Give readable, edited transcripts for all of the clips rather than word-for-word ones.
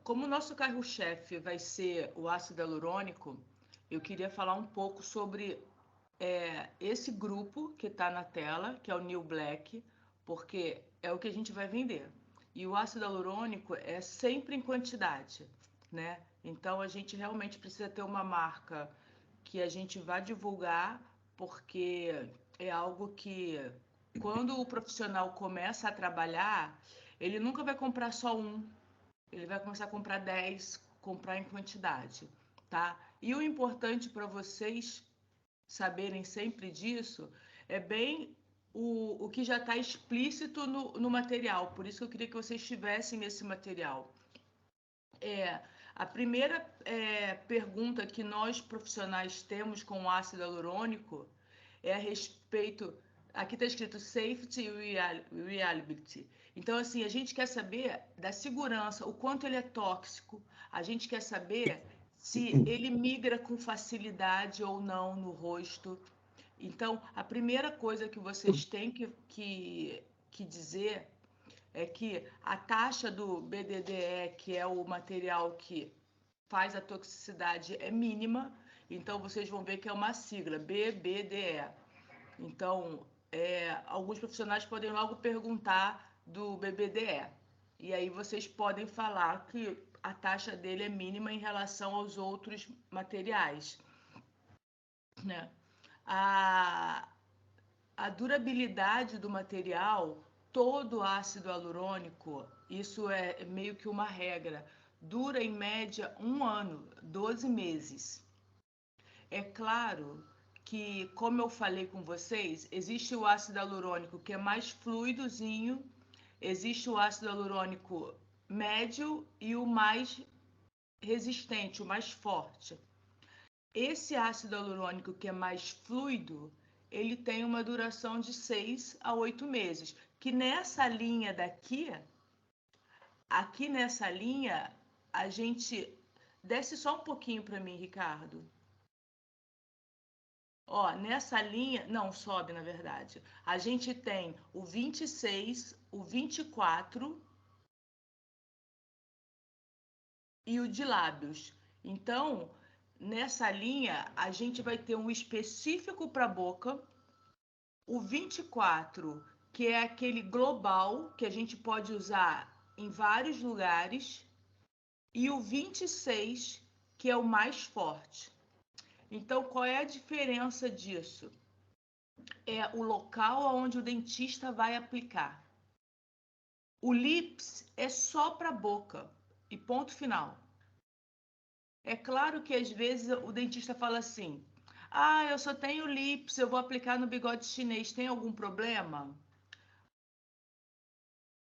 como o nosso carro-chefe vai ser o ácido hialurônico, eu queria falar um pouco sobre esse grupo que está na tela, que é o New Black, porque é o que a gente vai vender. E o ácido hialurônico é sempre em quantidade, né? Então a gente realmente precisa ter uma marca que a gente vai divulgar, porque é algo que quando o profissional começa a trabalhar, ele nunca vai comprar só um, ele vai começar a comprar 10, comprar em quantidade, tá? E o importante para vocês saberem sempre disso é bem o que já está explícito no material. Por isso que eu queria que vocês tivessem esse material. A primeira pergunta que nós profissionais temos com o ácido hialurônico é a respeito. Aqui está escrito safety e reliability. Então, assim, a gente quer saber da segurança, o quanto ele é tóxico, a gente quer saber se ele migra com facilidade ou não no rosto. Então, a primeira coisa que vocês têm que dizer é que a taxa do BDDE, que é o material que faz a toxicidade, é mínima. Então, vocês vão ver que é uma sigla, BBDE. Então, alguns profissionais podem logo perguntar do BBDE. E aí vocês podem falar que a taxa dele é mínima em relação aos outros materiais, né? A, a durabilidade do material, todo ácido hialurônico, isso é meio que uma regra, dura em média 1 ano, 12 meses. É claro que, como eu falei com vocês, existe o ácido hialurônico que é mais fluidozinho, existe o ácido hialurônico médio e o mais resistente, o mais forte. Esse ácido hialurônico que é mais fluido, ele tem uma duração de 6 a 8 meses, que nessa linha daqui, aqui nessa linha, a gente desce só um pouquinho para mim, Ricardo. Ó, nessa linha, não, sobe na verdade. A gente tem o 26, o 24 e o de lábios. Então, nessa linha, a gente vai ter um específico para boca, o 24, que é aquele global, que a gente pode usar em vários lugares, e o 26, que é o mais forte. Então, qual é a diferença disso? É o local onde o dentista vai aplicar. O lips é só para a boca e ponto final. É claro que às vezes o dentista fala assim: ah, eu só tenho lips, eu vou aplicar no bigode chinês, tem algum problema?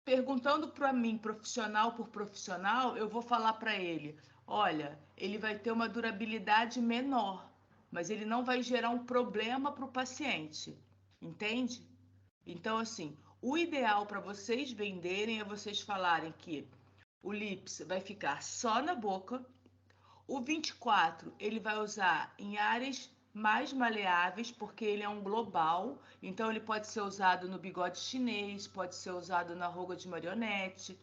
Perguntando para mim, profissional por profissional, eu vou falar para ele: olha, ele vai ter uma durabilidade menor, mas ele não vai gerar um problema para o paciente, entende? Então, assim, o ideal para vocês venderem é vocês falarem que o lips vai ficar só na boca, o 24 ele vai usar em áreas mais maleáveis, porque ele é um global, então ele pode ser usado no bigode chinês, pode ser usado na ruga de marionete,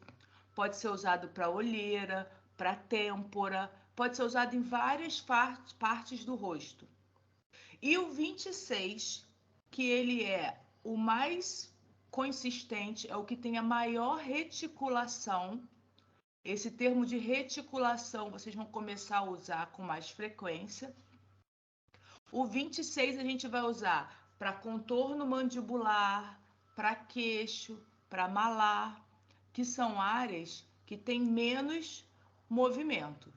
pode ser usado para olheira, para têmpora, pode ser usado em várias partes do rosto. E o 26, que ele é o mais consistente, é o que tem a maior reticulação. Esse termo de reticulação vocês vão começar a usar com mais frequência. O 26 a gente vai usar para contorno mandibular, para queixo, para malar, que são áreas que têm menos movimento.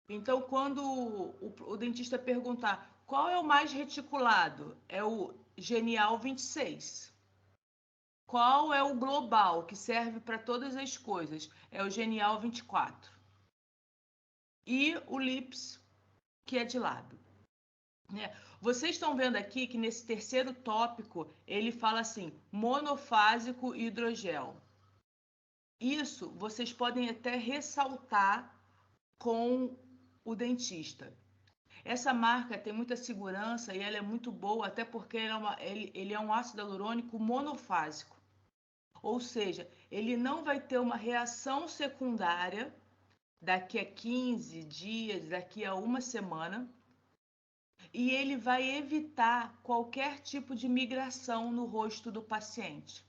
Então, quando o dentista perguntar qual é o mais reticulado, é o genial 26. Qual é o global, que serve para todas as coisas? É o genial 24. E o lips, que é de lábio. Né? Vocês estão vendo aqui que nesse terceiro tópico, ele fala assim, monofásico hidrogel. Isso vocês podem até ressaltar com o dentista. Essa marca tem muita segurança e ela é muito boa, até porque ele é um ácido hialurônico monofásico. Ou seja, ele não vai ter uma reação secundária daqui a 15 dias, daqui a uma semana, e ele vai evitar qualquer tipo de migração no rosto do paciente.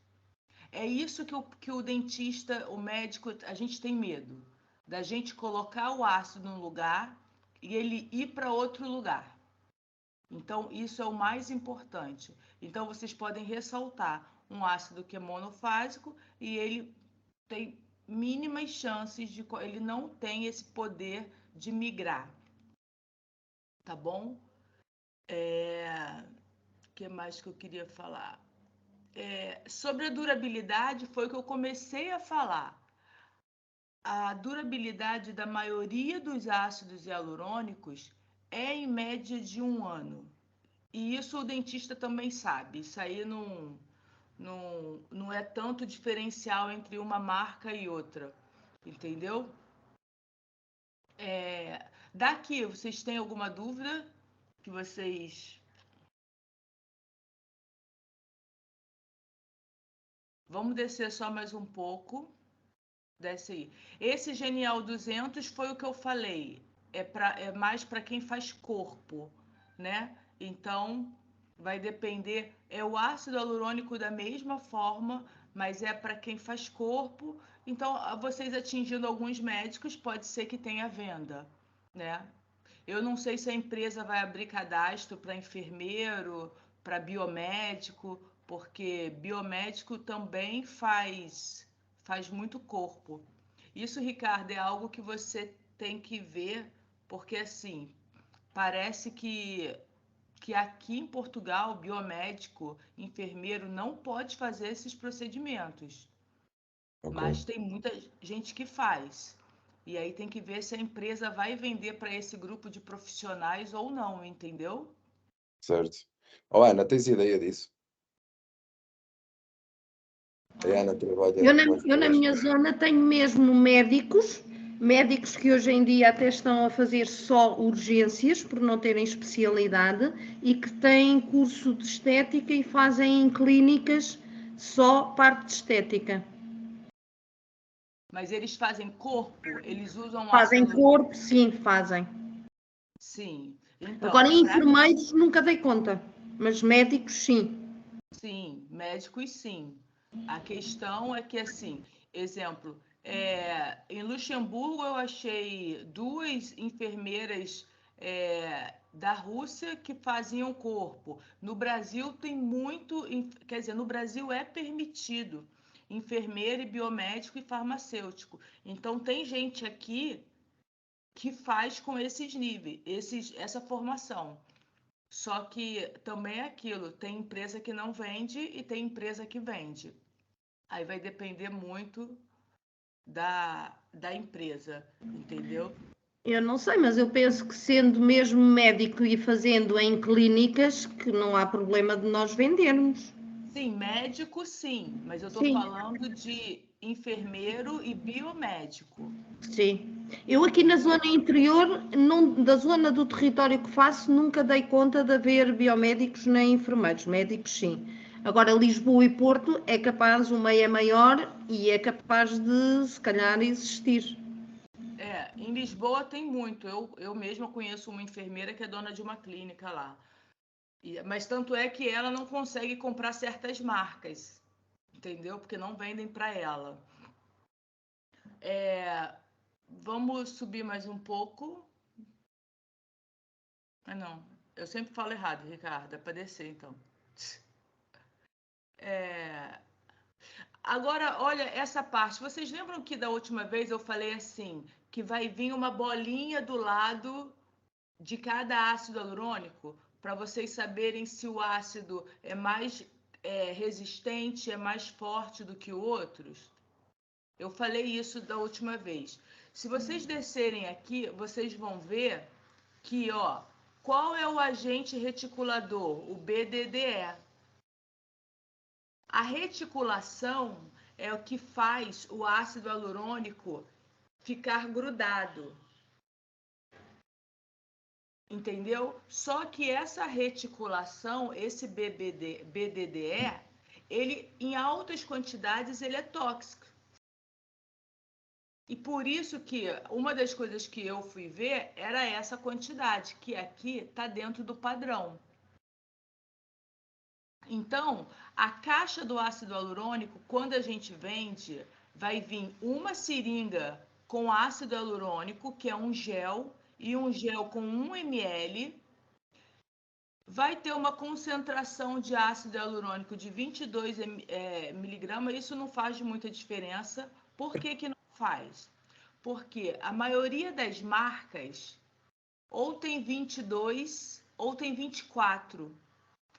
É isso que o dentista, o médico, a gente tem medo, da gente colocar o ácido num lugar e ele ir para outro lugar. Então, isso é o mais importante. Então, vocês podem ressaltar um ácido que é monofásico e ele tem mínimas chances de... Ele não tem esse poder de migrar, tá bom? O que mais que eu queria falar? Sobre a durabilidade, foi o que eu comecei a falar. A durabilidade da maioria dos ácidos hialurônicos é em média de 1 ano. E isso o dentista também sabe. Isso aí não é tanto diferencial entre uma marca e outra. Entendeu? Daqui, vocês têm alguma dúvida que vocês... Vamos descer só mais um pouco. Desce aí. Esse Genial 200 foi o que eu falei. É mais para quem faz corpo, né? Então, vai depender. É o ácido hialurônico da mesma forma, mas é para quem faz corpo. Então, vocês atingindo alguns médicos, pode ser que tenha venda, né? Eu não sei se a empresa vai abrir cadastro para enfermeiro, para biomédico, porque biomédico também faz muito corpo. Isso, Ricardo, é algo que você tem que ver, porque assim, parece que aqui em Portugal, biomédico, enfermeiro não pode fazer esses procedimentos, Ok, mas tem muita gente que faz. E aí tem que ver se a empresa vai vender para esse grupo de profissionais ou não, entendeu? certo. Oh, Ana, tens ideia disso? A Hã? Ana trabalha Eu na, com eu na estas. minha zona tenho mesmo médicos que hoje em dia até estão a fazer só urgências por não terem especialidade e que têm curso de estética e fazem em clínicas só parte de estética. Mas eles fazem corpo, eles usam ácido Fazem hialurônico. corpo, sim, fazem. Sim. Agora, Então, para enfermeiros nunca dei conta, mas médicos, sim. sim, médicos sim. A questão é que, assim, exemplo, em Luxemburgo eu achei 2 enfermeiras da Rússia que faziam corpo. No Brasil tem muito, quer dizer, no Brasil é permitido enfermeiro e biomédico e farmacêutico. Então tem gente aqui que faz com esses níveis, essa formação. Só que também é aquilo, tem empresa que não vende e tem empresa que vende. Aí vai depender muito da empresa, entendeu? Eu não sei, mas eu penso que sendo mesmo médico e fazendo em clínicas, que não há problema de nós vendermos. Sim, médico sim, mas eu estou Sim, falando de enfermeiro e biomédico. sim. Eu aqui na zona interior, da zona do território que faço, nunca dei conta de haver biomédicos nem enfermeiros. Médicos, sim. Agora, Lisboa e Porto é capaz, o meio é maior e é capaz de, se calhar, existir. Em Lisboa tem muito. Eu mesma conheço uma enfermeira que é dona de uma clínica lá. Mas tanto é que ela não consegue comprar certas marcas, entendeu? Porque não vendem para ela. Vamos subir mais um pouco. Ah, não. Eu sempre falo errado, Ricardo. É para descer, então. Agora, olha essa parte. Vocês lembram que da última vez eu falei assim, que vai vir uma bolinha do lado de cada ácido hialurônico para vocês saberem se o ácido é mais resistente, é mais forte do que outros? Eu falei isso da última vez. Se vocês descerem aqui, vocês vão ver que, ó, qual é o agente reticulador? O BDDE. A reticulação é o que faz o ácido hialurônico ficar grudado, entendeu? Só que essa reticulação, esse BDDE, ele em altas quantidades ele é tóxico. E por isso que uma das coisas que eu fui ver era essa quantidade, que aqui está dentro do padrão. Então, a caixa do ácido hialurônico, quando a gente vende, vai vir uma seringa com ácido hialurônico, que é um gel, e um gel com 1 ml. Vai ter uma concentração de ácido hialurônico de 22 miligramas. Isso não faz muita diferença. Por que que não faz? Porque a maioria das marcas ou tem 22 ou tem 24.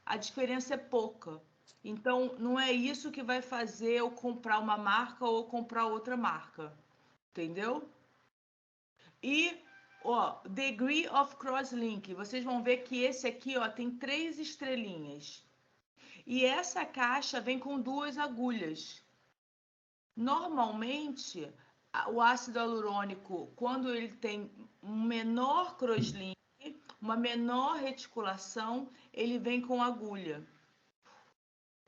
A diferença é pouca. Então, não é isso que vai fazer eu comprar uma marca ou comprar outra marca. Entendeu? E, ó, Degree of Crosslink. Vocês vão ver que esse aqui, ó, tem 3 estrelinhas. E essa caixa vem com 2 agulhas. Normalmente, o ácido hialurônico, quando ele tem um menor crosslink, uma menor reticulação, ele vem com agulha.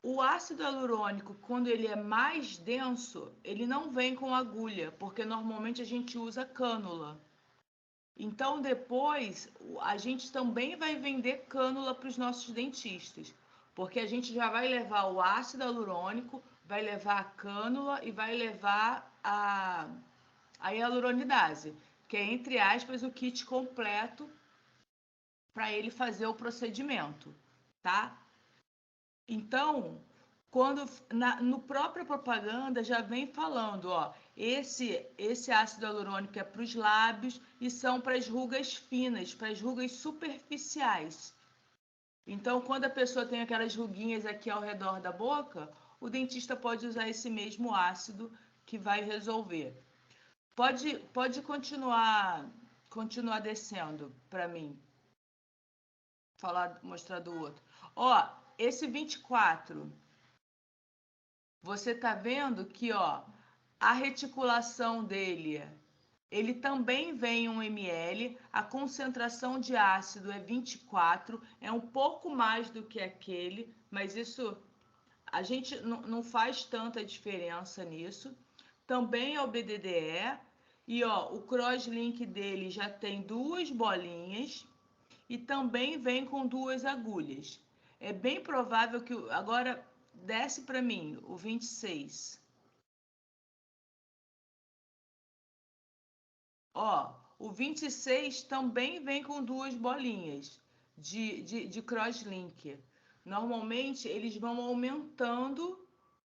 O ácido hialurônico, quando ele é mais denso, ele não vem com agulha, porque normalmente a gente usa cânula. Então, depois, a gente também vai vender cânula para os nossos dentistas, porque a gente já vai levar o ácido hialurônico, vai levar a cânula e vai levar a hialuronidase, que é, entre aspas, o kit completo para ele fazer o procedimento, tá? Então, quando no própria propaganda já vem falando, ó, esse ácido hialurônico é para os lábios e são para as rugas finas, para as rugas superficiais. Então, quando a pessoa tem aquelas ruguinhas aqui ao redor da boca, o dentista pode usar esse mesmo ácido que vai resolver. Pode continuar descendo para mim. Mostrar do outro. Ó, esse 24, você tá vendo que, ó, a reticulação dele, ele também vem 1 ml, a concentração de ácido é 24, é um pouco mais do que aquele, mas isso a gente não faz tanta diferença nisso. Também é o BDDE, e ó, o crosslink dele já tem 2 bolinhas e também vem com 2 agulhas. É bem provável que agora desce para mim o 26. Ó, o 26 também vem com 2 bolinhas de crosslink. Normalmente eles vão aumentando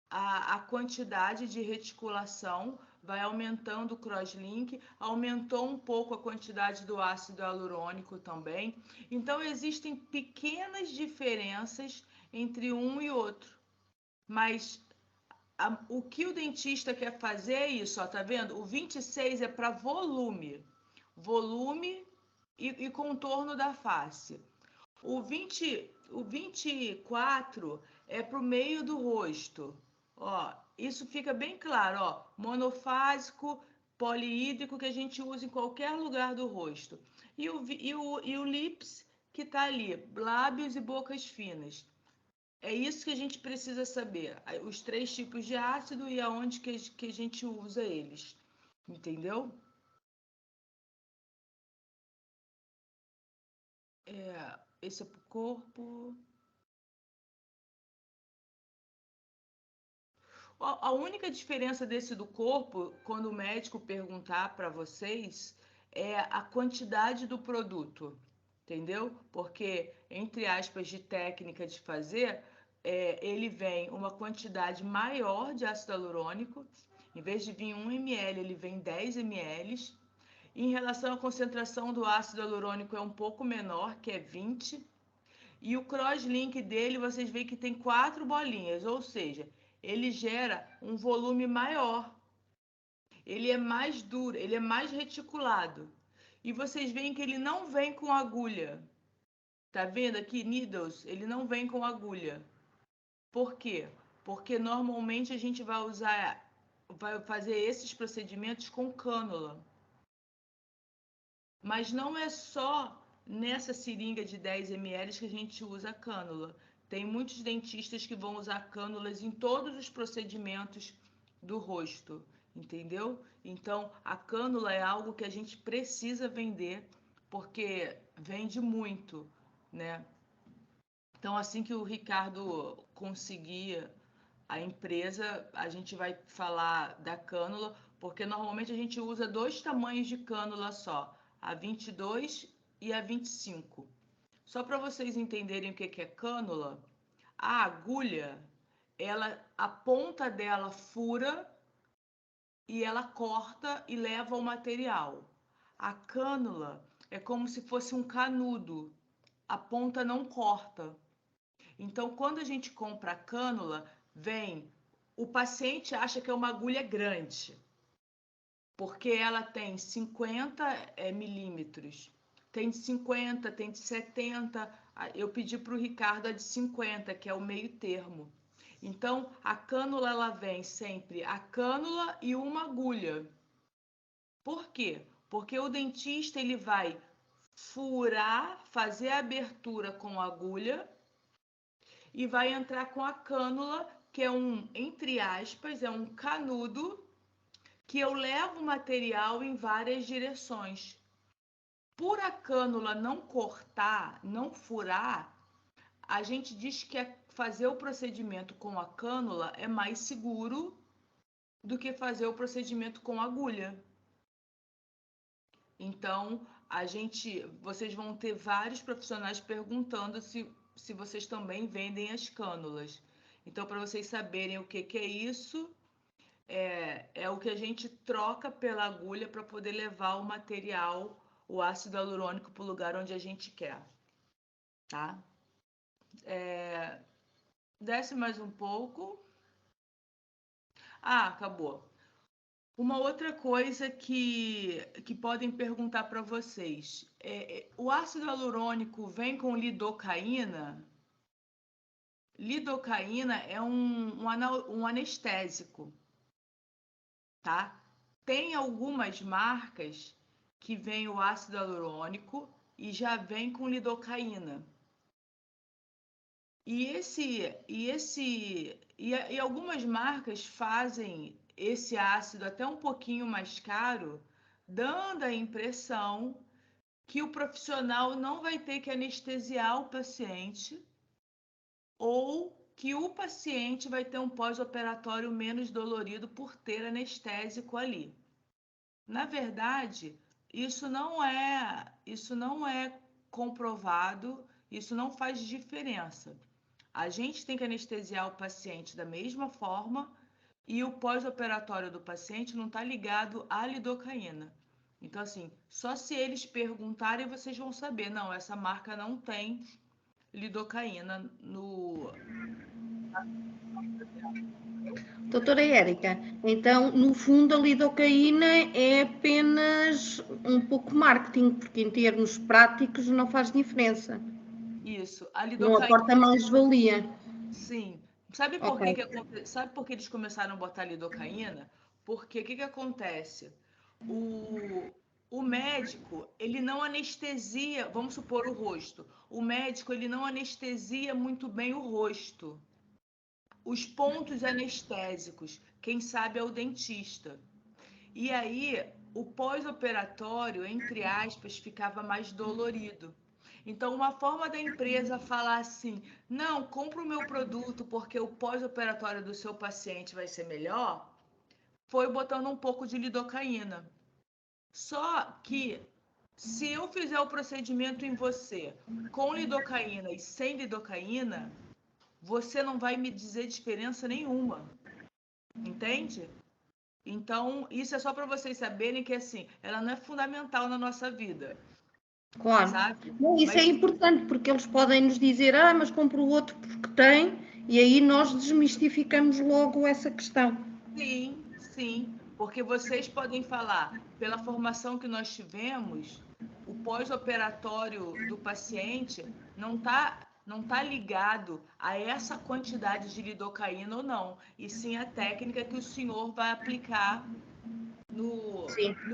a quantidade de reticulação, vai aumentando o crosslink, aumentou um pouco a quantidade do ácido hialurônico também. Então, existem pequenas diferenças entre um e outro. Mas o que o dentista quer fazer é isso, ó, tá vendo? O 26 é para volume e contorno da face. O 24 é para o meio do rosto. Ó, isso fica bem claro, ó, monofásico, poliídrico, que a gente usa em qualquer lugar do rosto. E o lips, que está ali, lábios e bocas finas. É isso que a gente precisa saber, os 3 tipos de ácido e aonde que a gente usa eles, entendeu? Esse é para o corpo. A única diferença desse do corpo, quando o médico perguntar para vocês, é a quantidade do produto, entendeu? Porque, entre aspas, de técnica de fazer, ele vem uma quantidade maior de ácido hialurônico, em vez de vir 1 ml, ele vem 10 ml. Em relação à concentração do ácido hialurônico, é um pouco menor, que é 20. E o crosslink dele, vocês veem que tem 4 bolinhas, ou seja, ele gera um volume maior. Ele é mais duro, ele é mais reticulado. E vocês veem que ele não vem com agulha. Tá vendo aqui, needles? Ele não vem com agulha. Por quê? Porque normalmente a gente vai fazer esses procedimentos com cânula. Mas não é só nessa seringa de 10 ml que a gente usa a cânula. Tem muitos dentistas que vão usar cânulas em todos os procedimentos do rosto, entendeu? Então, a cânula é algo que a gente precisa vender, porque vende muito, né? Então, assim que o Ricardo conseguir a empresa, a gente vai falar da cânula, porque normalmente a gente usa 2 tamanhos de cânula só, a 22 e a 25. Só para vocês entenderem o que é cânula, a agulha, a ponta dela fura e ela corta e leva o material. A cânula é como se fosse um canudo, a ponta não corta. Então, quando a gente compra a cânula, o paciente acha que é uma agulha grande, porque ela tem 50 milímetros, tem de 50, tem de 70. Eu pedi para o Ricardo a de 50, que é o meio termo. Então, a cânula, ela vem sempre a cânula e uma agulha. Por quê? Porque o dentista, ele vai furar, fazer a abertura com a agulha e vai entrar com a cânula, que é entre aspas, é um canudo que eu levo o material em várias direções. Por a cânula não cortar, não furar, a gente diz que fazer o procedimento com a cânula é mais seguro do que fazer o procedimento com agulha. Então, vocês vão ter vários profissionais perguntando se vocês também vendem as cânulas. Então, para vocês saberem o que é isso, é o que a gente troca pela agulha para poder levar o material, o ácido hialurônico, para o lugar onde a gente quer, tá? Desce mais um pouco. Ah, acabou. Uma outra coisa que podem perguntar para vocês, o ácido hialurônico vem com lidocaína? Lidocaína é um anestésico, tá? Tem algumas marcas que vem o ácido hialurônico e já vem com lidocaína. E algumas marcas fazem esse ácido até um pouquinho mais caro, dando a impressão que o profissional não vai ter que anestesiar o paciente ou que o paciente vai ter um pós-operatório menos dolorido por ter anestésico ali. Na verdade, isso não é comprovado, isso não faz diferença. A gente tem que anestesiar o paciente da mesma forma e o pós-operatório do paciente não está ligado à lidocaína. Então, assim, só se eles perguntarem vocês vão saber. Não, essa marca não tem lidocaína no... Doutora Érica, então, no fundo, a lidocaína é apenas um pouco marketing, porque em termos práticos não faz diferença. Isso, a Não lidocaína... aporta mais-valia. Sim. Sabe por Ok. sabe por que eles começaram a botar lidocaína? Porque o que acontece? O médico, ele não anestesia, vamos supor o rosto. O médico, ele não anestesia muito bem o rosto. Os pontos anestésicos, quem sabe é o dentista. E aí, o pós-operatório, entre aspas, ficava mais dolorido. Então, uma forma da empresa falar assim: não, compra o meu produto porque o pós-operatório do seu paciente vai ser melhor, foi botando um pouco de lidocaína. Só que, se eu fizer o procedimento em você com lidocaína e sem lidocaína, você não vai me dizer diferença nenhuma. Entende? Então, isso é só para vocês saberem que, assim, ela não é fundamental na nossa vida. Claro. Sabe? Não, isso é importante, porque eles podem nos dizer, mas compro o outro porque tem, e aí nós desmistificamos logo essa questão. Sim, sim, porque vocês podem falar, pela formação que nós tivemos, o pós-operatório do paciente não tá ligado a essa quantidade de lidocaína ou não, e sim a técnica que o senhor vai aplicar no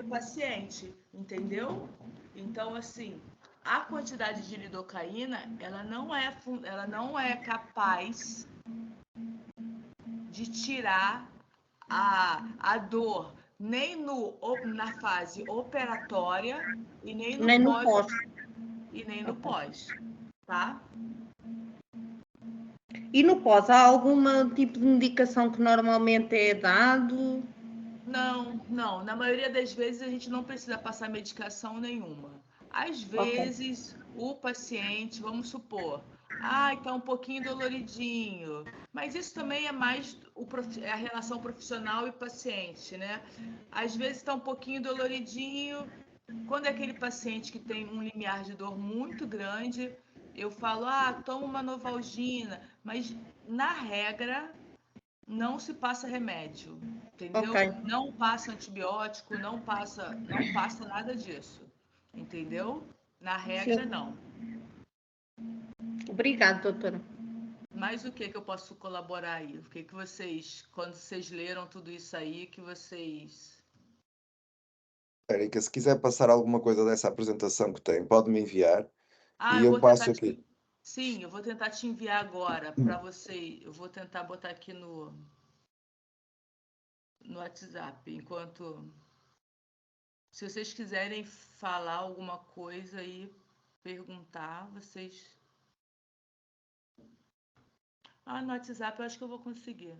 paciente, entendeu? Então, assim, a quantidade de lidocaína, ela não é capaz de tirar a dor nem na fase operatória e nem Nem no no pós, pós. e nem no pós, tá? E no pós, há algum tipo de medicação que normalmente é dado? Não. Na maioria das vezes a gente não precisa passar medicação nenhuma. Às vezes, o paciente, vamos supor, está um pouquinho doloridinho, mas isso também é mais é a relação profissional e paciente, né? Às vezes está um pouquinho doloridinho. Quando é aquele paciente que tem um limiar de dor muito grande, eu falo, toma uma Novalgina, mas na regra não se passa remédio, entendeu? Ok. Não passa antibiótico, não passa nada disso, entendeu? Na regra, Sim. não. Obrigada, doutora. Mas o que eu posso colaborar aí? O que vocês, quando vocês leram tudo isso aí, que vocês... Érica, se quiser passar alguma coisa dessa apresentação que tem, pode-me enviar e eu eu vou tentar passo aqui. Sim, eu vou tentar te enviar agora para você. Eu vou tentar botar aqui no WhatsApp, enquanto... Se vocês quiserem falar alguma coisa e perguntar, vocês... no WhatsApp eu acho que eu vou conseguir.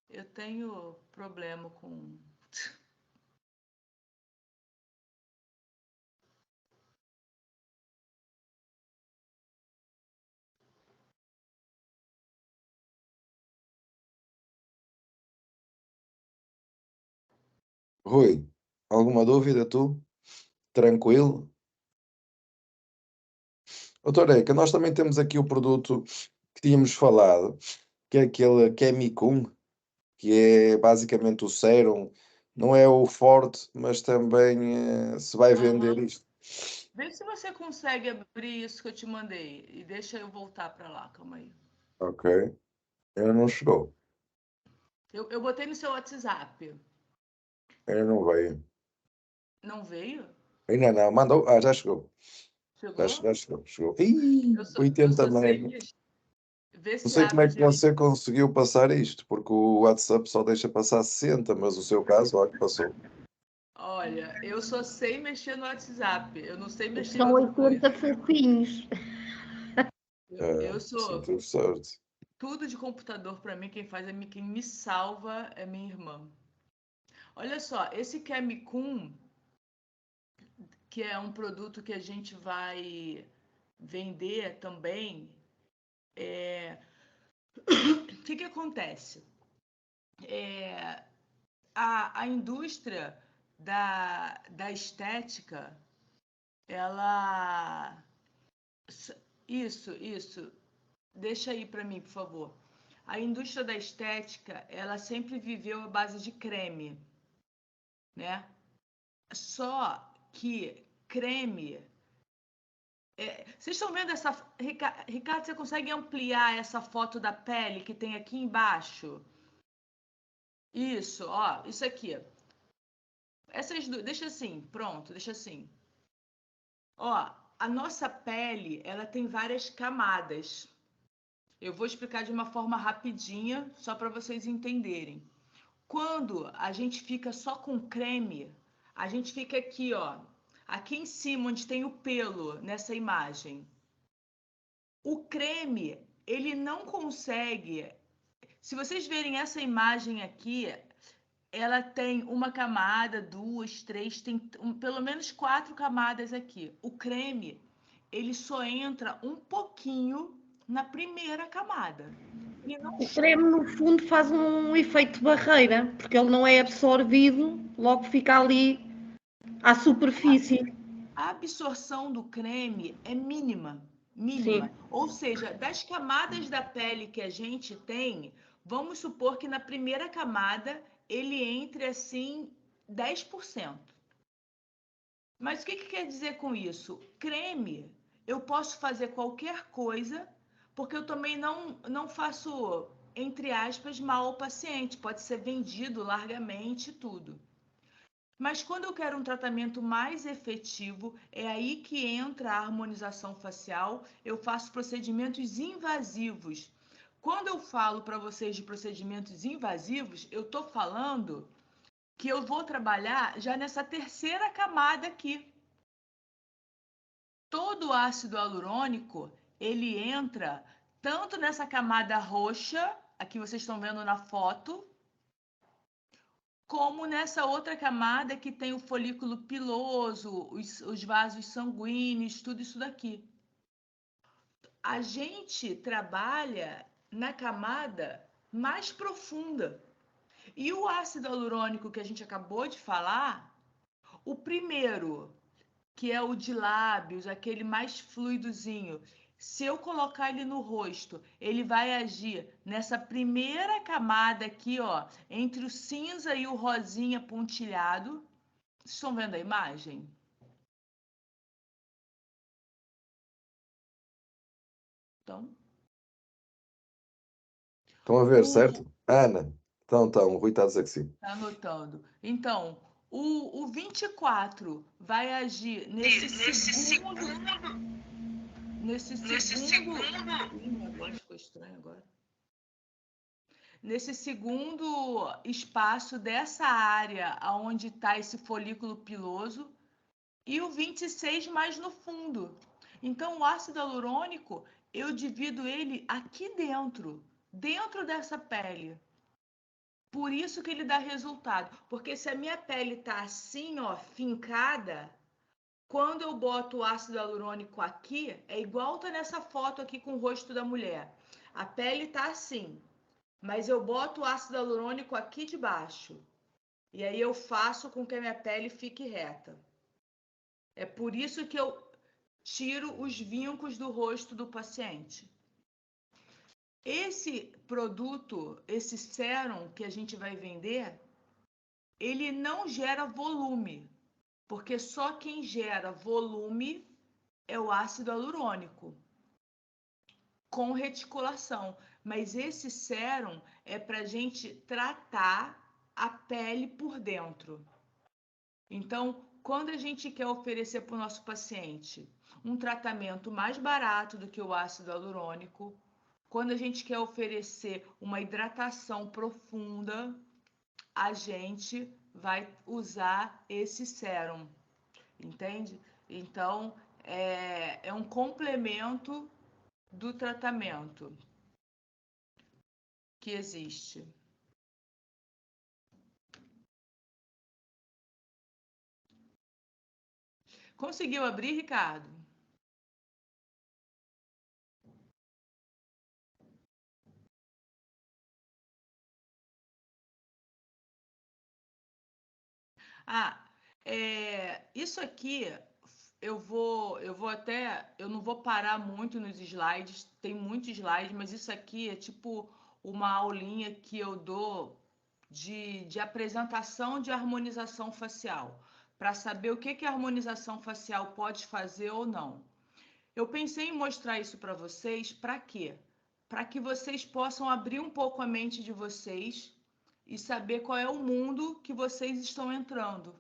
Eu tenho problema com... Rui, alguma dúvida tu? Tranquilo? Doutora Érica, nós também temos aqui o produto que tínhamos falado, que é aquele Chemicum, que é basicamente o sérum, não é o forte, mas também se vai vender isto. Vê se você consegue abrir isso que eu te mandei. E deixa eu voltar para lá, calma aí. Ok, ainda não chegou, Eu botei no seu WhatsApp. ainda não veio. Não veio? Ainda não, mandou, já chegou. Chegou? Já chegou. Ih, Eu 80 sou sem mega. mexer. Vê Não se sei como é abre que direito. você conseguiu passar isto, porque o WhatsApp só deixa passar 60, mas o seu caso, olha, passou. Olha, eu só sei mexer no WhatsApp. Eu não sei mexer em São outra coisa. 80 fofinhos. Eu Sim, sou tudo certo. tudo de computador para mim. Quem faz quem me salva é minha irmã. Olha só, esse Chemicum, que é um produto que a gente vai vender também, o que acontece? A indústria da estética, ela... Isso. Deixa aí para mim, por favor. A indústria da estética, ela sempre viveu à base de creme, né? Só que creme... vocês estão vendo essa... Ricardo, você consegue ampliar essa foto da pele que tem aqui embaixo? Isso, ó, isso aqui. Essas duas, deixa assim, pronto, deixa assim. Ó, a nossa pele, ela tem várias camadas. Eu vou explicar de uma forma rapidinha, só para vocês entenderem. Quando a gente fica só com creme, a gente fica aqui, ó, aqui em cima, onde tem o pelo, nessa imagem. O creme, ele não consegue... Se vocês verem essa imagem aqui, ela tem uma camada, duas, três, tem pelo menos 4 camadas aqui. O creme, ele só entra um pouquinho na primeira camada. O creme, no fundo, faz um efeito de barreira, porque ele não é absorvido, logo fica ali à superfície. A absorção do creme é mínima. Sim. Ou seja, das camadas da pele que a gente tem, vamos supor que na primeira camada ele entre assim 10%. Mas o que quer dizer com isso? Creme, eu posso fazer qualquer coisa, porque eu também não faço, entre aspas, mal ao paciente. Pode ser vendido largamente tudo. Mas quando eu quero um tratamento mais efetivo, é aí que entra a harmonização facial. Eu faço procedimentos invasivos Quando eu falo para vocês de procedimentos invasivos, eu estou falando que eu vou trabalhar já nessa terceira camada aqui. Todo ácido hialurônico, ele entra tanto nessa camada roxa, aqui vocês estão vendo na foto, como nessa outra camada que tem o folículo piloso, os vasos sanguíneos, tudo isso daqui. A gente trabalha na camada mais profunda. E o ácido hialurônico que a gente acabou de falar, o primeiro, que é o de lábios, aquele mais fluidozinho, se eu colocar ele no rosto, ele vai agir nessa primeira camada aqui, ó, entre o cinza e o rosinha pontilhado. Vocês estão vendo a imagem? Então, Estão a ver, certo? Ana, então, o Rui está a dizer que sim. tá anotando. Então, o 24 vai agir nesse segundo. Ih, minha voz ficou estranha agora. Nesse segundo espaço dessa área onde está esse folículo piloso, e o 26 mais no fundo. Então, o ácido hialurônico, eu divido ele aqui dentro dessa pele. Por isso que ele dá resultado. Porque se a minha pele tá assim, ó, fincada, quando eu boto o ácido hialurônico aqui, é igual tá nessa foto aqui com o rosto da mulher. A pele tá assim, mas eu boto o ácido hialurônico aqui de baixo. E aí eu faço com que a minha pele fique reta. É por isso que eu tiro os vincos do rosto do paciente. Esse produto, esse sérum que a gente vai vender, ele não gera volume, porque só quem gera volume é o ácido hialurônico, com reticulação. Mas esse sérum é para a gente tratar a pele por dentro. Então, quando a gente quer oferecer para o nosso paciente um tratamento mais barato do que o ácido hialurônico, quando a gente quer oferecer uma hidratação profunda, a gente vai usar esse sérum, entende? Então, é um complemento do tratamento que existe. Conseguiu abrir, Ricardo? Isso aqui eu não vou parar muito nos slides, tem muitos slides, mas isso aqui é tipo uma aulinha que eu dou de apresentação de harmonização facial, para saber o que a harmonização facial pode fazer ou não. Eu pensei em mostrar isso para vocês, para quê? Para que vocês possam abrir um pouco a mente de vocês e saber qual é o mundo que vocês estão entrando.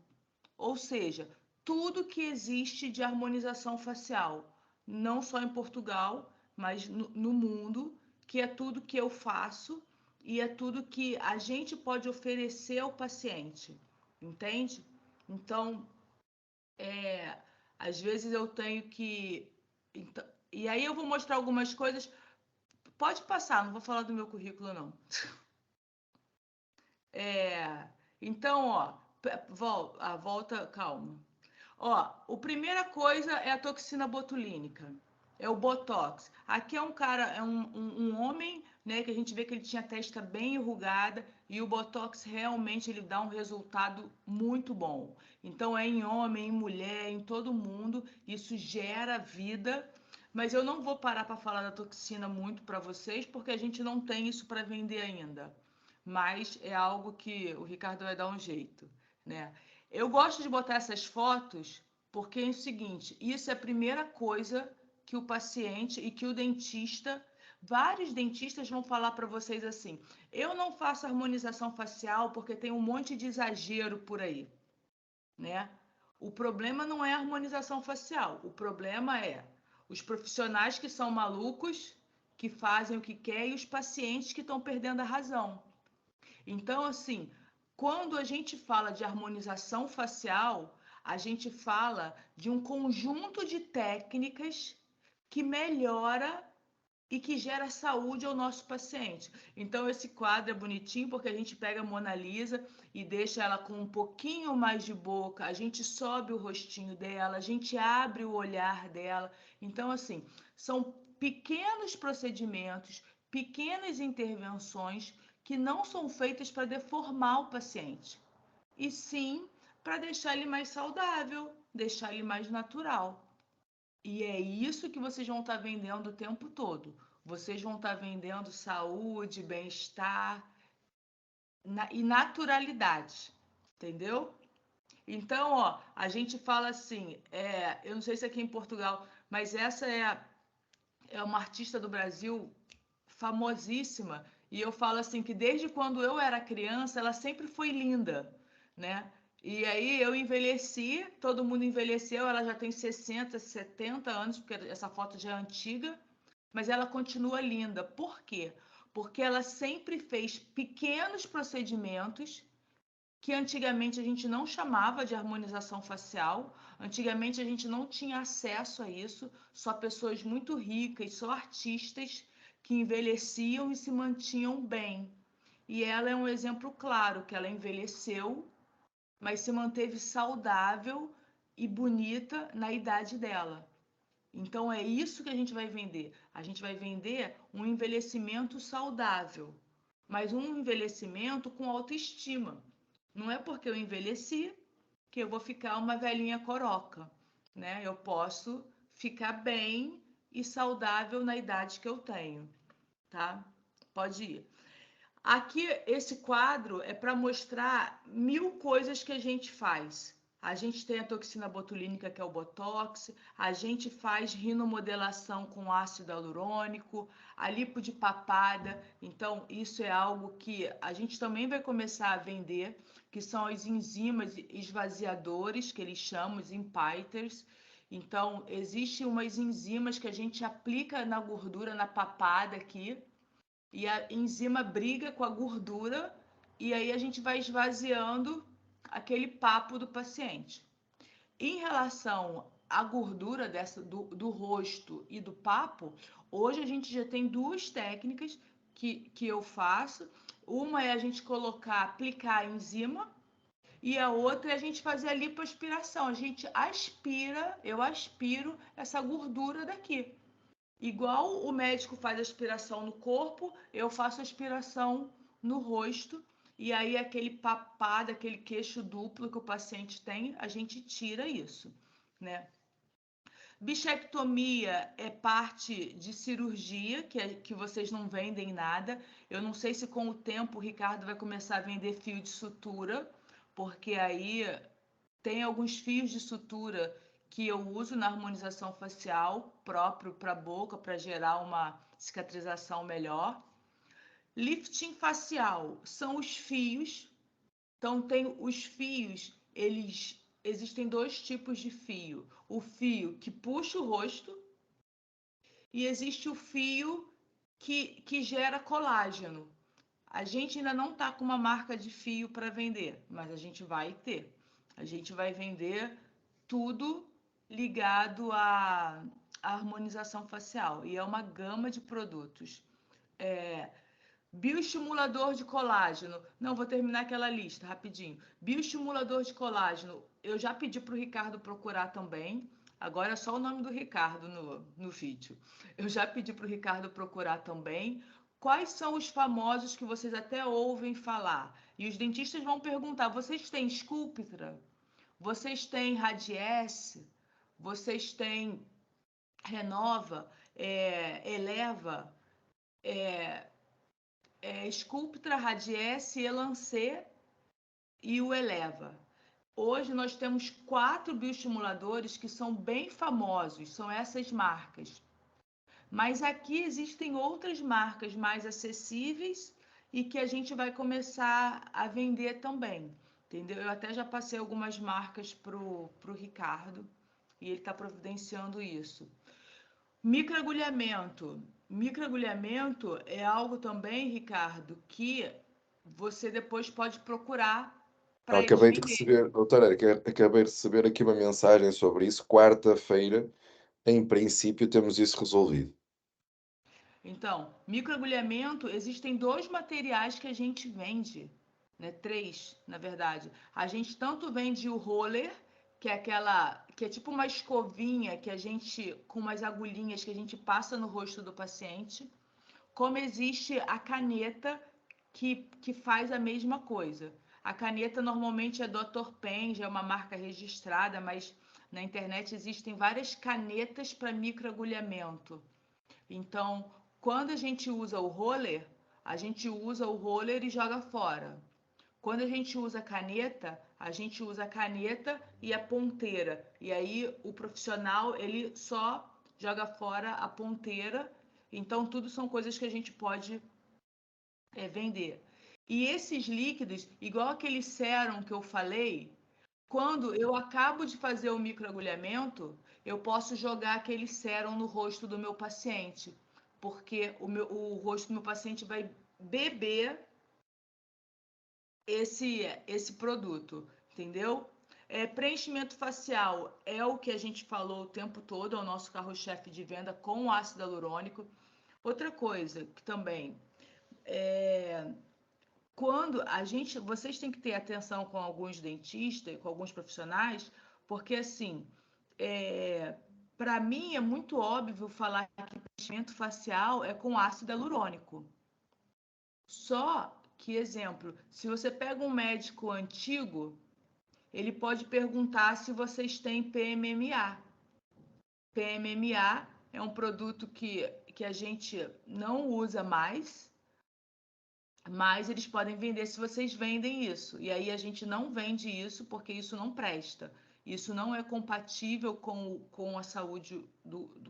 Ou seja, tudo que existe de harmonização facial, não só em Portugal, mas no mundo, que é tudo que eu faço e é tudo que a gente pode oferecer ao paciente, entende? Então, às vezes eu tenho que... Então, e aí eu vou mostrar algumas coisas. Pode passar, não vou falar do meu currículo, não. Então, ó, volta, calma. Ó, a primeira coisa é a toxina botulínica, é o Botox. Aqui é um cara, é um homem, né, que a gente vê que ele tinha a testa bem enrugada e o Botox realmente ele dá um resultado muito bom. Então é em homem, em mulher, em todo mundo, isso gera vida. Mas eu não vou parar para falar da toxina muito para vocês, porque a gente não tem isso para vender ainda. Mas é algo que o Ricardo vai dar um jeito, né? Eu gosto de botar essas fotos porque é o seguinte, isso é a primeira coisa que o paciente e que o dentista, vários dentistas vão falar para vocês assim, eu não faço harmonização facial porque tem um monte de exagero por aí, né? O problema não é a harmonização facial, o problema é os profissionais que são malucos que fazem o que quer e os pacientes que estão perdendo a razão. Então, assim, quando a gente fala de harmonização facial, a gente fala de um conjunto de técnicas que melhora e que gera saúde ao nosso paciente. Então, esse quadro é bonitinho porque a gente pega a Mona Lisa e deixa ela com um pouquinho mais de boca, a gente sobe o rostinho dela, a gente abre o olhar dela. Então, assim, são pequenos procedimentos, pequenas intervenções que não são feitas para deformar o paciente, e sim para deixar ele mais saudável, deixar ele mais natural. E é isso que vocês vão estar vendendo o tempo todo. Vocês vão estar vendendo saúde, bem-estar e naturalidade, entendeu? Então, ó, a gente fala assim, eu não sei se aqui em Portugal, mas essa é uma artista do Brasil famosíssima, e eu falo assim que desde quando eu era criança, ela sempre foi linda, né? E aí eu envelheci, todo mundo envelheceu, ela já tem 60, 70 anos, porque essa foto já é antiga, mas ela continua linda. Por quê? Porque ela sempre fez pequenos procedimentos que antigamente a gente não chamava de harmonização facial, antigamente a gente não tinha acesso a isso, só pessoas muito ricas, só artistas que envelheciam e se mantinham bem. E ela é um exemplo claro, que ela envelheceu, mas se manteve saudável e bonita na idade dela. Então é isso que a gente vai vender. A gente vai vender um envelhecimento saudável, mas um envelhecimento com autoestima. Não é porque eu envelheci que eu vou ficar uma velhinha coroca, né? Eu posso ficar bem e saudável na idade que eu tenho, tá? Pode ir. Aqui, esse quadro é para mostrar 1000 coisas que a gente faz. A gente tem a toxina botulínica, que é o Botox, a gente faz rinomodelação com ácido hialurônico, a lipo de papada. Então, isso é algo que a gente também vai começar a vender, que são as enzimas esvaziadores, que eles chamam, os impiters. Então, existem umas enzimas que a gente aplica na gordura, na papada aqui, e a enzima briga com a gordura e aí a gente vai esvaziando aquele papo do paciente. Em relação à gordura do rosto e do papo, hoje a gente já tem duas técnicas que eu faço. Uma é a gente aplicar a enzima e a outra é a gente fazer a lipoaspiração. A gente eu aspiro essa gordura daqui. Igual o médico faz aspiração no corpo, eu faço aspiração no rosto, e aí aquele papado, aquele queixo duplo que o paciente tem, a gente tira isso, né? Bichectomia é parte de cirurgia, que vocês não vendem nada. Eu não sei se com o tempo o Ricardo vai começar a vender fio de sutura, porque aí tem alguns fios de sutura que eu uso na harmonização facial próprio para a boca, para gerar uma cicatrização melhor. Lifting facial são os fios. Então, tem os fios, existem dois tipos de fio. O fio que puxa o rosto e existe o fio que gera colágeno. A gente ainda não está com uma marca de fio para vender, mas a gente vai ter. A gente vai vender tudo ligado à harmonização facial. E é uma gama de produtos. Bioestimulador de colágeno. Não, vou terminar aquela lista rapidinho. Bioestimulador de colágeno. Eu já pedi para o Ricardo procurar também. Agora é só o nome do Ricardo no vídeo. Eu já pedi para o Ricardo procurar também. Quais são os famosos que vocês até ouvem falar? E os dentistas vão perguntar: vocês têm Sculptra? Vocês têm Radiesse? Vocês têm Renova? Eleva? Sculptra, Radiesse, Elancê e o Eleva. Hoje nós temos 4 bioestimuladores que são bem famosos, são essas marcas. Mas aqui existem outras marcas mais acessíveis e que a gente vai começar a vender também, entendeu? Eu até já passei algumas marcas pro Ricardo e ele está providenciando isso. Microagulhamento. microagulhamento é algo também, Ricardo, que você depois pode procurar para eles Acabei de venderem. receber, doutora Érica, acabei de receber aqui uma mensagem sobre isso. Quarta-feira, em princípio, temos isso resolvido. Então, microagulhamento, existem 2 materiais que a gente vende, né? 3, na verdade. A gente tanto vende o roller, que é que é tipo uma escovinha que a gente, com umas agulhinhas que a gente passa no rosto do paciente, como existe a caneta que faz a mesma coisa. A caneta normalmente é Dr. Pen, já é uma marca registrada, mas na internet existem várias canetas para microagulhamento. Então, quando a gente usa o roller e joga fora. Quando a gente usa a gente usa a caneta e a ponteira. E aí o profissional, ele só joga fora a ponteira. Então, tudo são coisas que a gente pode vender. E esses líquidos, igual aquele sérum que eu falei, quando eu acabo de fazer o microagulhamento, eu posso jogar aquele sérum no rosto do meu paciente, porque o rosto do meu paciente vai beber esse produto, entendeu? Preenchimento facial é o que a gente falou o tempo todo, é o nosso carro-chefe de venda com o ácido hialurônico. Outra coisa que também quando vocês têm que ter atenção com alguns dentistas, com alguns profissionais, porque assim, para mim é muito óbvio falar que preenchimento facial é com ácido hialurônico. Só que, exemplo, se você pega um médico antigo, ele pode perguntar se vocês têm PMMA. PMMA é um produto que a gente não usa mais, mas eles podem vender se vocês vendem isso. E aí a gente não vende isso porque isso não presta. Isso não é compatível com a saúde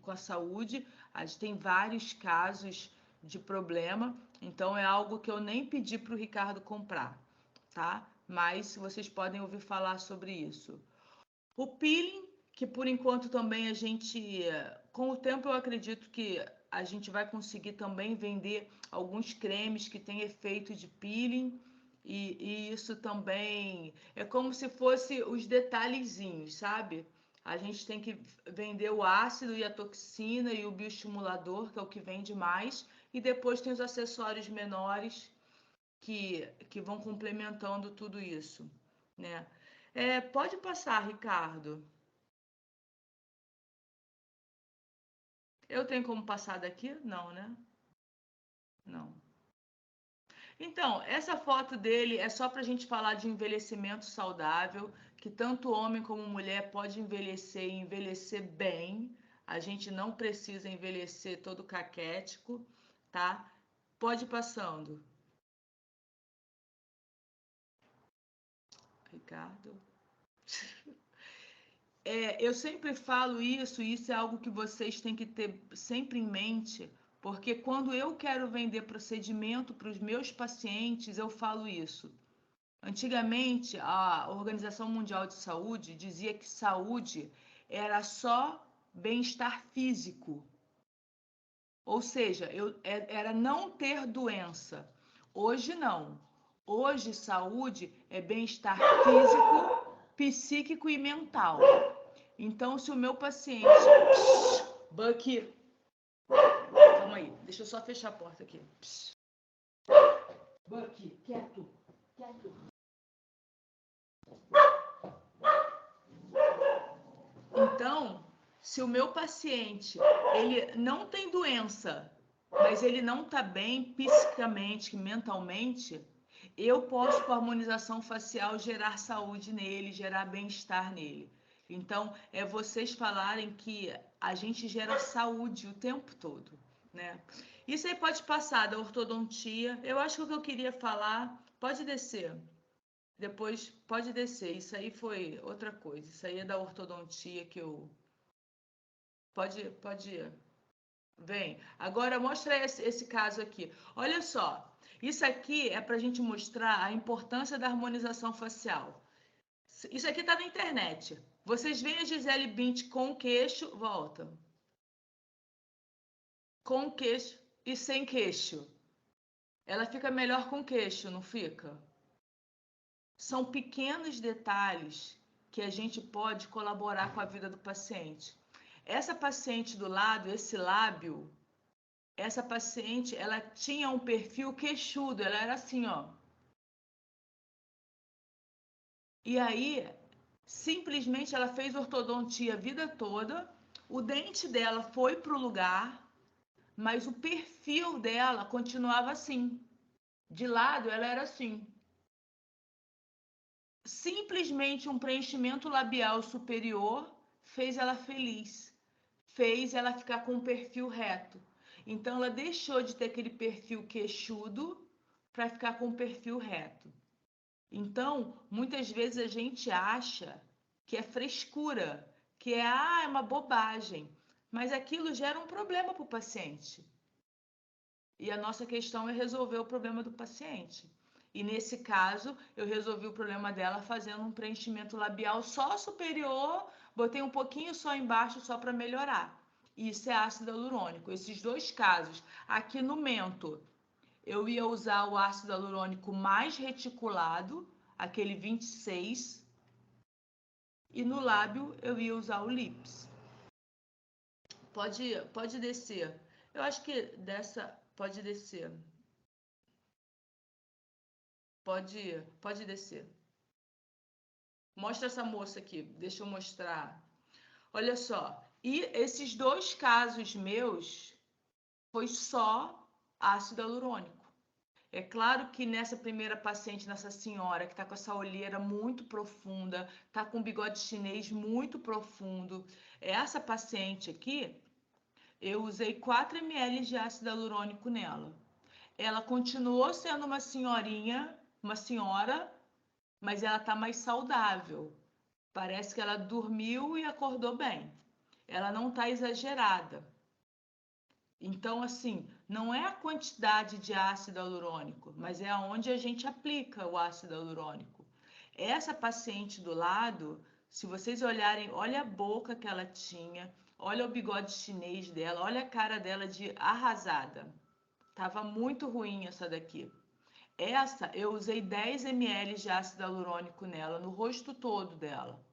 com a saúde. A gente tem vários casos de problema, então é algo que eu nem pedi para o Ricardo comprar, tá? Mas vocês podem ouvir falar sobre isso. O peeling, que por enquanto também a gente, com o tempo eu acredito que a gente vai conseguir também vender alguns cremes que têm efeito de peeling, e isso também é como se fosse os detalhezinhos, sabe? A gente tem que vender o ácido e a toxina e o bioestimulador, que é o que vende mais, e depois tem os acessórios menores que vão complementando tudo isso, né? Pode passar, Ricardo. Eu tenho como passar daqui? Não, né? Não. Então, essa foto dele é só para a gente falar de envelhecimento saudável, que tanto homem como mulher pode envelhecer e envelhecer bem. A gente não precisa envelhecer todo caquético, tá? Pode ir passando. Ricardo. Eu sempre falo isso, e isso é algo que vocês têm que ter sempre em mente, porque quando eu quero vender procedimento para os meus pacientes, eu falo isso. Antigamente, a Organização Mundial de Saúde dizia que saúde era só bem-estar físico, ou seja, era não ter doença. Hoje não. Hoje, saúde é bem-estar físico, psíquico e mental. Então, se o meu paciente... Bucky, calma aí, deixa eu só fechar a porta aqui. Bucky, quieto, quieto. Então, se o meu paciente, ele não tem doença, mas ele não está bem psicamente, mentalmente, eu posso, com a harmonização facial, gerar saúde nele, gerar bem-estar nele. Então, é vocês falarem que a gente gera saúde o tempo todo, né? Isso aí pode passar da ortodontia. Eu acho que o que eu queria falar, pode descer. Depois, pode descer. Isso aí foi outra coisa. Isso aí é da ortodontia que eu... Pode ir. Vem. Agora, mostra esse caso aqui. Olha só. Isso aqui é para a gente mostrar a importância da harmonização facial. Isso aqui está na internet. Vocês veem a Gisele Bündchen com o queixo, volta. com queixo e sem queixo. Ela fica melhor com queixo, não fica? São pequenos detalhes que a gente pode colaborar com a vida do paciente. Essa paciente do lado, esse lábio, essa paciente, ela tinha um perfil queixudo, ela era assim, ó. E aí, simplesmente ela fez ortodontia a vida toda, o dente dela foi para o lugar, mas o perfil dela continuava assim. De lado, ela era assim. Simplesmente um preenchimento labial superior fez ela feliz, fez ela ficar com um perfil reto. Então, ela deixou de ter aquele perfil queixudo para ficar com um perfil reto. Então, muitas vezes a gente acha que é frescura, que é uma bobagem, mas aquilo gera um problema para o paciente. E a nossa questão é resolver o problema do paciente. E nesse caso, eu resolvi o problema dela fazendo um preenchimento labial só superior, botei um pouquinho só embaixo só para melhorar. Isso é ácido hialurônico. Esses dois casos, aqui no mento, eu ia usar o ácido hialurônico mais reticulado, aquele 26, e no lábio eu ia usar o Lips. Pode descer. Eu acho que dessa pode descer. Pode descer. Mostra essa moça aqui, deixa eu mostrar. Olha só, e esses dois casos meus foi só ácido hialurônico. É claro que nessa primeira paciente, nessa senhora que está com essa olheira muito profunda, está com um bigode chinês muito profundo, essa paciente aqui, eu usei 4 ml de ácido hialurônico nela. Ela continuou sendo uma senhorinha, uma senhora, mas ela está mais saudável. Parece que ela dormiu e acordou bem. Ela não está exagerada. Então, assim, não é a quantidade de ácido hialurônico, mas é aonde a gente aplica o ácido hialurônico. Essa paciente do lado, se vocês olharem, olha a boca que ela tinha, olha o bigode chinês dela, olha a cara dela de arrasada. Tava muito ruim essa daqui. Essa, eu usei 10 ml de ácido hialurônico nela, no rosto todo dela.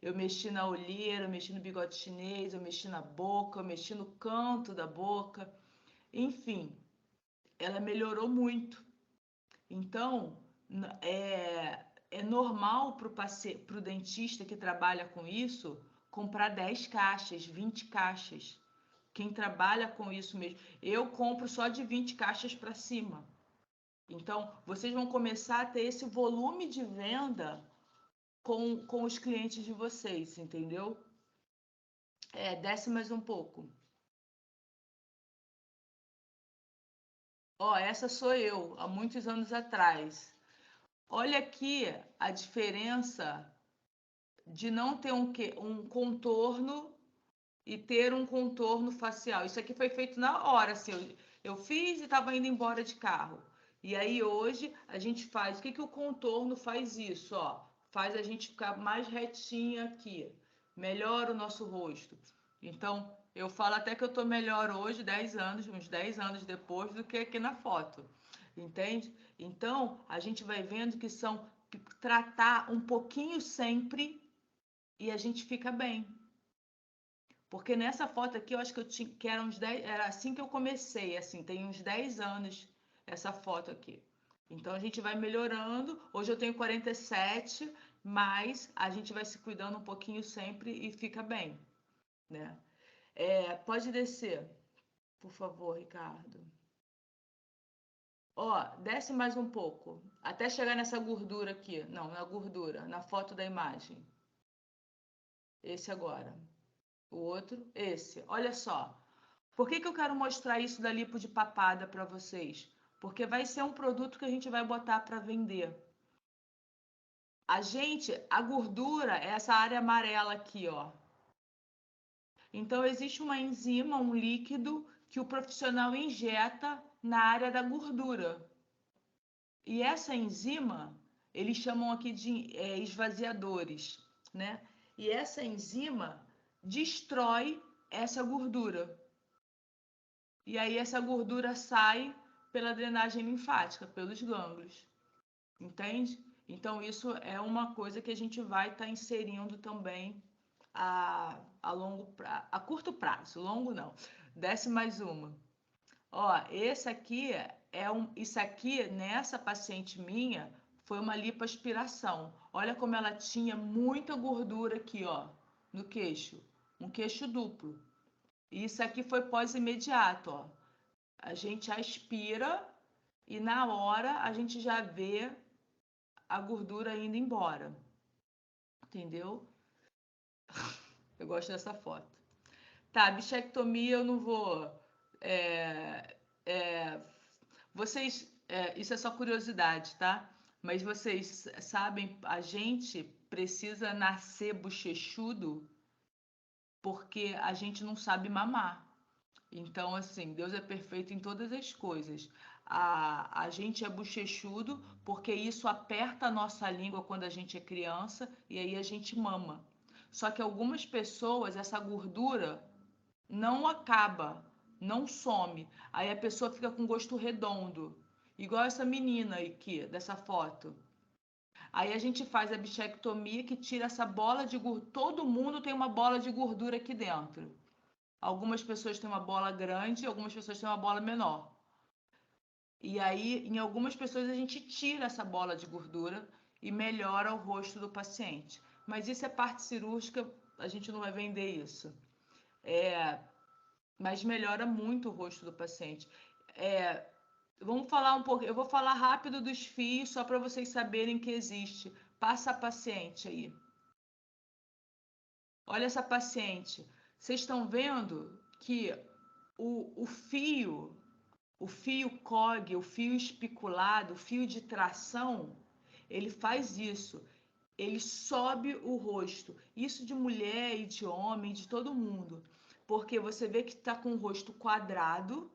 Eu mexi na olheira, eu mexi no bigode chinês, eu mexi na boca, eu mexi no canto da boca. Enfim, ela melhorou muito. Então, é normal para o dentista que trabalha com isso comprar 10 caixas, 20 caixas. Quem trabalha com isso mesmo. Eu compro só de 20 caixas para cima. Então, vocês vão começar a ter esse volume de venda com os clientes de vocês, entendeu? Desce mais um pouco. Ó, essa sou eu, há muitos anos atrás. Olha aqui a diferença de não ter um contorno e ter um contorno facial. Isso aqui foi feito na hora, assim, eu fiz e estava indo embora de carro. E aí hoje a gente faz, o que o contorno faz isso, ó? Faz a gente ficar mais retinha aqui, melhora o nosso rosto. Então, eu falo até que eu tô melhor hoje, 10 anos, uns 10 anos depois, do que aqui na foto, entende? Então, a gente vai vendo que são tratar um pouquinho sempre e a gente fica bem. Porque nessa foto aqui, eu acho que eu tinha, que era uns 10, era assim que eu comecei, assim, tem uns 10 anos essa foto aqui. Então a gente vai melhorando. Hoje eu tenho 47, mas a gente vai se cuidando um pouquinho sempre e fica bem, né? Pode descer, por favor, Ricardo. Ó, desce mais um pouco, até chegar nessa gordura aqui. Não, na gordura, na foto da imagem. Esse agora. O outro, esse. Olha só. Por que eu quero mostrar isso da lipo de papada para vocês? Porque vai ser um produto que a gente vai botar para vender. A gordura é essa área amarela aqui, ó. Então, existe uma enzima, um líquido, que o profissional injeta na área da gordura. E essa enzima, eles chamam aqui de esvaziadores, né? E essa enzima destrói essa gordura. e aí essa gordura sai pela drenagem linfática, pelos gânglios. Entende? Então, isso é uma coisa que a gente vai estar inserindo também a curto prazo. Longo não. Desce mais uma. Ó, esse aqui isso aqui, nessa paciente minha, foi uma lipoaspiração. Olha como ela tinha muita gordura aqui, ó, no queixo. Um queixo duplo. E isso aqui foi pós-imediato, ó. A gente aspira e na hora a gente já vê a gordura indo embora. Entendeu? Eu gosto dessa foto. Tá, bichectomia eu não vou... vocês... isso é só curiosidade, tá? Mas vocês sabem, a gente precisa nascer bochechudo porque a gente não sabe mamar. Então, assim, Deus é perfeito em todas as coisas. A gente é bochechudo porque isso aperta a nossa língua quando a gente é criança e aí a gente mama. Só que algumas pessoas, essa gordura não acaba, não some. Aí a pessoa fica com gosto redondo, igual essa menina aqui, dessa foto. Aí a gente faz a bichectomia que tira essa bola de gordura. Todo mundo tem uma bola de gordura aqui dentro. Algumas pessoas têm uma bola grande, algumas pessoas têm uma bola menor. E aí, em algumas pessoas, a gente tira essa bola de gordura e melhora o rosto do paciente. Mas isso é parte cirúrgica, a gente não vai vender isso. Mas melhora muito o rosto do paciente. Vamos falar um pouco, eu vou falar rápido dos fios, só para vocês saberem que existe. Passa a paciente aí. Olha essa paciente. Vocês estão vendo que o fio COG, o fio especulado, o fio de tração, ele faz isso. Ele sobe o rosto. Isso de mulher e de homem, de todo mundo. Porque você vê que está com o rosto quadrado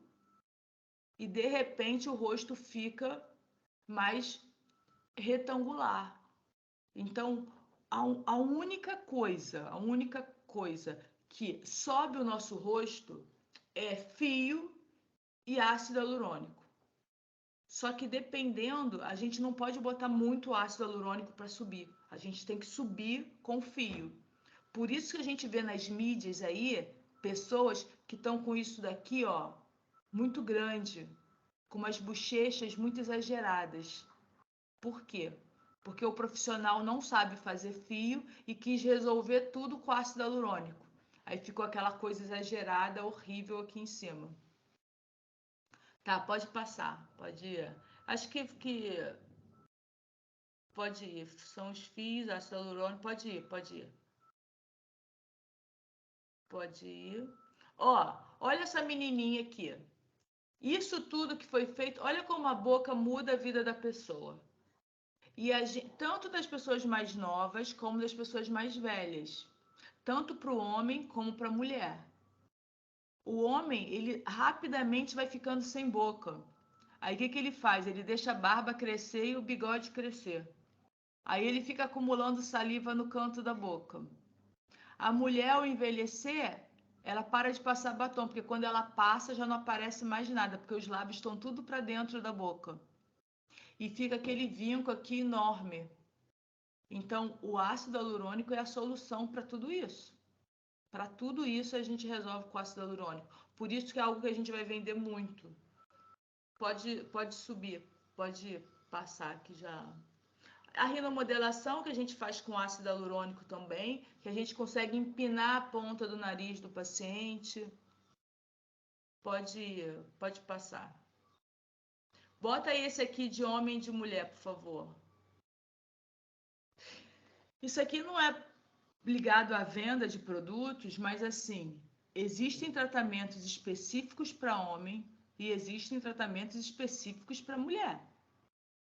e de repente o rosto fica mais retangular. Então, a única coisa que sobe o nosso rosto é fio e ácido hialurônico. Só que dependendo, a gente não pode botar muito ácido hialurônico para subir. A gente tem que subir com fio. Por isso que a gente vê nas mídias aí pessoas que estão com isso daqui, ó, muito grande, com umas bochechas muito exageradas. Por quê? Porque o profissional não sabe fazer fio e quis resolver tudo com ácido hialurônico. Aí ficou aquela coisa exagerada, horrível aqui em cima. Tá, pode passar, pode ir. Acho que pode ir. São os fios, ácido hialurônico, pode ir. Pode ir. Ó, olha essa menininha aqui. Isso tudo que foi feito, olha como a boca muda a vida da pessoa. E tanto das pessoas mais novas como das pessoas mais velhas. Tanto para o homem como para a mulher. O homem, ele rapidamente vai ficando sem boca. Aí o que ele faz? Ele deixa a barba crescer e o bigode crescer. Aí ele fica acumulando saliva no canto da boca. A mulher, ao envelhecer, ela para de passar batom, porque quando ela passa já não aparece mais nada, porque os lábios estão tudo para dentro da boca. E fica aquele vinco aqui enorme. Então, o ácido hialurônico é a solução para tudo isso. Para tudo isso a gente resolve com ácido hialurônico. Por isso que é algo que a gente vai vender muito. Pode subir, pode passar aqui já. A rinomodelação que a gente faz com ácido hialurônico também, que a gente consegue empinar a ponta do nariz do paciente. Pode passar. Bota aí esse aqui de homem e de mulher, por favor. Isso aqui não é ligado à venda de produtos, mas assim, existem tratamentos específicos para homem e existem tratamentos específicos para mulher.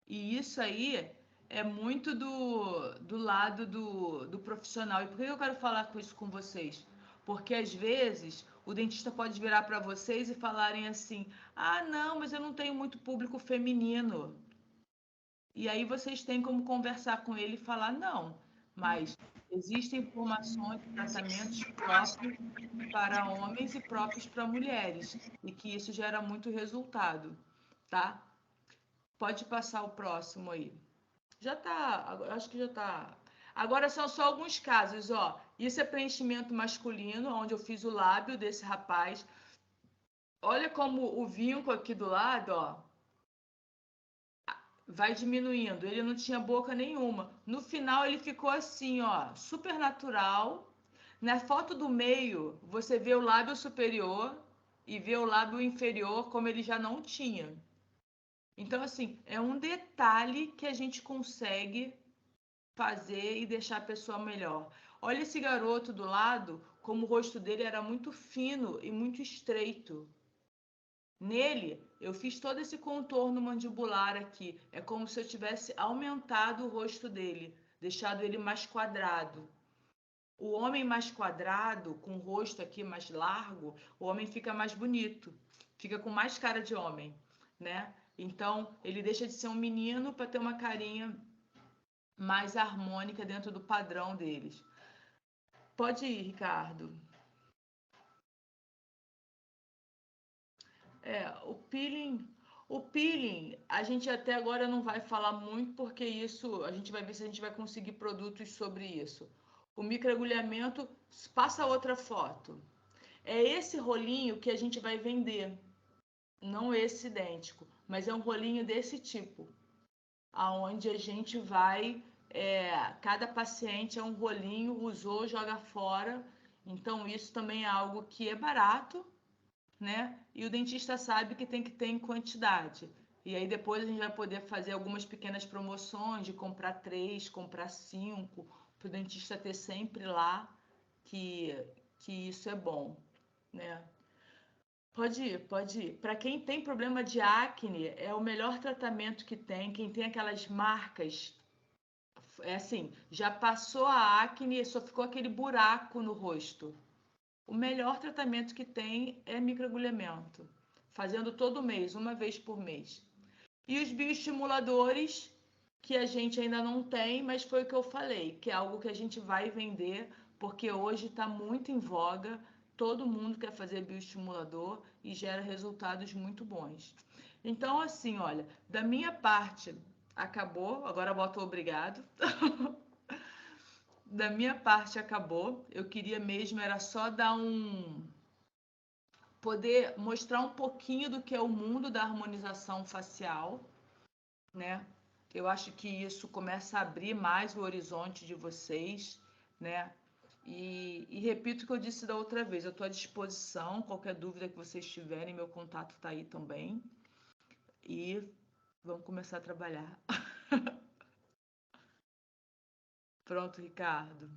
E isso aí é muito do lado do profissional. E por que eu quero falar com isso com vocês? Porque às vezes o dentista pode virar para vocês e falarem assim: ah, não, mas eu não tenho muito público feminino. E aí vocês têm como conversar com ele e falar: não, mas existem informações de tratamentos próprios para homens e próprios para mulheres, e que isso gera muito resultado, tá? Pode passar o próximo aí. Já tá, acho que já tá. Agora são só alguns casos, ó. Isso é preenchimento masculino, onde eu fiz o lábio desse rapaz. Olha como o vinco aqui do lado, ó, vai diminuindo. Ele não tinha boca nenhuma. No final ele ficou assim, ó, super natural. Na foto do meio, você vê o lábio superior e vê o lábio inferior como ele já não tinha. Então, assim, é um detalhe que a gente consegue fazer e deixar a pessoa melhor. Olha esse garoto do lado, como o rosto dele era muito fino e muito estreito. Nele, eu fiz todo esse contorno mandibular aqui. É como se eu tivesse aumentado o rosto dele, deixado ele mais quadrado. O homem mais quadrado, com o rosto aqui mais largo, o homem fica mais bonito, fica com mais cara de homem, né? Então, ele deixa de ser um menino para ter uma carinha mais harmônica dentro do padrão deles. Pode ir, Ricardo. O peeling, a gente até agora não vai falar muito, porque isso, a gente vai ver se a gente vai conseguir produtos sobre isso. O microagulhamento, passa outra foto. É esse rolinho que a gente vai vender, não esse idêntico, mas é um rolinho desse tipo, aonde a gente vai, cada paciente é um rolinho, usou, joga fora. Então isso também é algo que é barato, né? E o dentista sabe que tem que ter em quantidade. E aí depois a gente vai poder fazer algumas pequenas promoções de comprar 3, comprar 5, para o dentista ter sempre lá que, que isso é bom, né? Pode ir, pode ir. Para quem tem problema de acne, é o melhor tratamento que tem. Quem tem aquelas marcas, é assim, já passou a acne e só ficou aquele buraco no rosto. O melhor tratamento que tem é microagulhamento, fazendo todo mês, uma vez por mês. E os bioestimuladores, que a gente ainda não tem, mas foi o que eu falei, que é algo que a gente vai vender, porque hoje está muito em voga, todo mundo quer fazer bioestimulador e gera resultados muito bons. Então, assim, olha, da minha parte acabou, agora bota o obrigado. Da minha parte acabou. Eu queria mesmo era só dar poder mostrar um pouquinho do que é o mundo da harmonização facial, né? Eu acho que isso começa a abrir mais o horizonte de vocês, né? E repito o que eu disse da outra vez, eu estou à disposição, qualquer dúvida que vocês tiverem, meu contato está aí também. E vamos começar a trabalhar. Pronto, Ricardo.